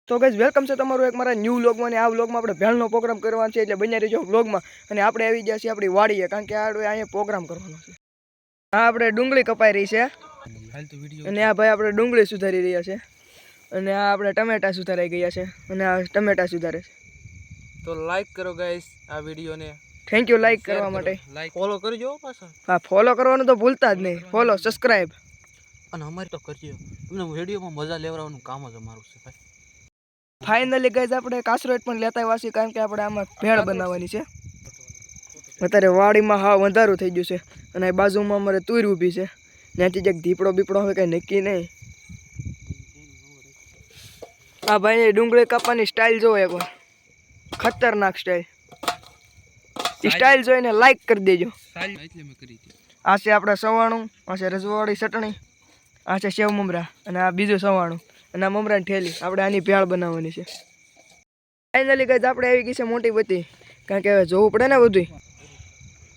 તો guys welcome છે તમારું એક મારા ન્યૂ વ્લોગમાં અને આ વ્લોગમાં આપણે ભેળનો પ્રોગ્રામ કરવાનો છે એટલે બન્યા રહેજો વ્લોગમાં અને આપણે આવી ગયા છીએ આપણી વાડીએ કારણ કે અહીંયા પ્રોગ્રામ કરવાનો છે આ આપણે ડુંગળી કપાઈ રહી છે અને આ ભાઈ આપણે ડુંગળી સુધારી રહ્યા છે અને આ આપણે ટમેટા સુધારાઈ ગયા છે અને આ ટમેટા સુધારે છે તો લાઈક કરો ગાઈસ આ વિડીયોને થેન્ક યુ લાઈક કરવા માટે ફોલો કરજો પાછા હા ફોલો કરવાનું તો ભૂલતા જ નહીં ફોલો સબસ્ક્રાઇબ અને અમારી તો કરજો તમને વિડીયોમાં મજા લેવડાવવાનું કામ જ અમારું છે ભાઈ ફાઇનલી ગાઈઝ આપણે કાસરોટ પણ લેતા આવ્યા છીએ કારણ કે આપણે આમાં ભેળ બનાવવાની છે અત્યારે વાડીમાં હા વધારું થઈ ગયું છે અને બાજુમાં અમારે તુર ઊભી છે ત્યાંથી જ દીપડો બીપડો હવે કંઈ નક્કી નહીં આ ભાઈ ડુંગળી કાપવાની સ્ટાઇલ જોવો એકવાર ખતરનાક સ્ટાઇલ જોઈને લાઈક કરી દેજો આ છે આપણે સવાણું આ છે રજવાડી ચટણી આ છે સેવ મમરા અને આ બીજું સવાણું અને આ મમરાની ઠેલી આપણે આની ભેળ બનાવવાની છે ફાઇનલી ગાઈઝ આપણે આવી ગઈ છે મોટી બત્તી કારણ કે હવે જોવું પડે ને બધું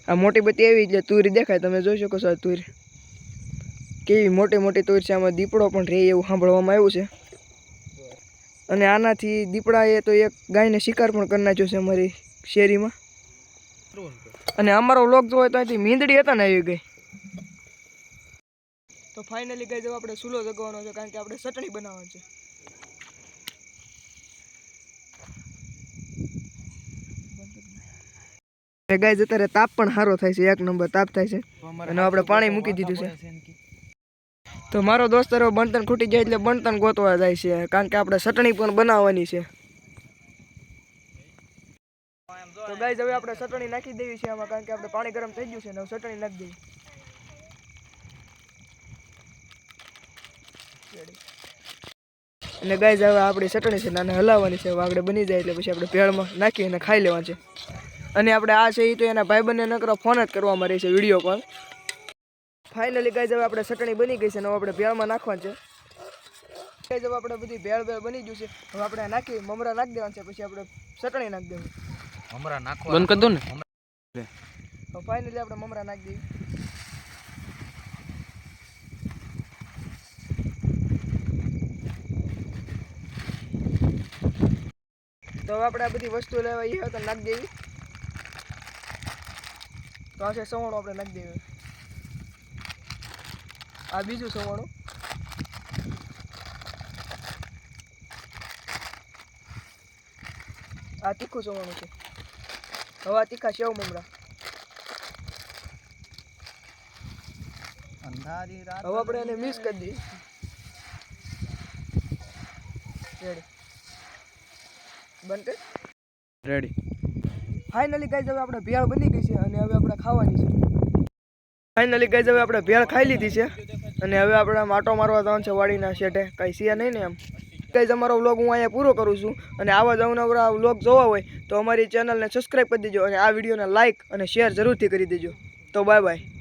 આ મોટી બત્તી આવી એટલે તુરી દેખાય તમે જોઈ શકો છો આ તુર કેવી મોટી મોટી તુર છે આમાં દીપડો પણ રહે એવું સાંભળવામાં આવ્યું છે અને આનાથી દીપડાએ તો એક ગાયને શિકાર પણ કરી નાખ્યો છે અમારી શેરીમાં અને અમારો વ્લોગ જોવો તો અહીંથી મીંદડી હતા ને આવી ગઈ તો ફાઇનલી ગાઈઝ હવે આપણે ચૂલો જગવાનો છે કારણ કે આપણે ચટણી બનાવવાની છે ગાઈઝ અત્યારે તાપ પણ સારો થાય છે એક નંબર તાપ થાય છે અને આપણે પાણી મૂકી દીધું છે તો મારો દોસ્તારો બણતણ ખૂટી જાય એટલે બણતણ ગોતવા જાય છે કારણ કે આપણે ચટણી પણ બનાવવાની છે તો ગાઈઝ હવે આપણે ચટણી નાખી દેવી છે આમાં કારણ કે આપણે પાણી ગરમ થઈ ગયું છે ને હવે ચટણી નાખી દેવી અને ગાઈઝ હવે આપણી ચટણી છે નાને હલાવવાની છે આગળ બની જાય એટલે પછી આપણે ભેળમાં નાખી અને ખાઈ લેવાનું છે અને આપણે આ છે એ તો એના ભાઈબંધને નકરો ફોન જ કરવામાં રહી છે વિડીયો કોલ ફાઇનલી ગાઈઝ હવે આપણે ચટણી બની ગઈ છે ને હવે આપણે ભેળમાં નાખવાનું છે ગાઈઝ હવે આપણે બધી ભેળ બની ગયું છે હવે આપણે નાખી મમરા નાખી દેવાનું છે પછી આપણે ચટણી નાખી દેવું મમરા નાખવા બંધ કરી દો ને તો ફાઇનલી આપણે મમરા નાખી દઈએ તો હવે આપણે આ બધી વસ્તુ લેવા એ તો નાખી દેવી તો આ છે સવાણું આપણે નાખી દેવી આ બીજું સવાણું આ તીખું સવાણું છે હવે આ તીખા સેવ મમરા હવે આપણે એને મિક્સ કરી દઈએ રેડી બનતે રેડી ફાઇનલી ગાઈઝ હવે આપણે ભેળ બની ગઈ છે અને હવે આપણે ખાવાની છે ફાઇનલી ગાઈઝ હવે આપણે ભેળ ખાઈ લીધી છે અને હવે આપણે માટો મારવા જવાનું છે વાડીના શેઠે કાંઈ સિયા નહીં ને એમ ગાઈઝ અમારો વ્લોગ હું અહીંયા પૂરો કરું છું અને આવા જ અવનવરા વ્લોગ જોવા હોય તો અમારી ચેનલને સબસ્ક્રાઈબ કરી દેજો અને આ વિડીયોને લાઇક અને શેર જરૂરથી કરી દેજો તો બાય બાય.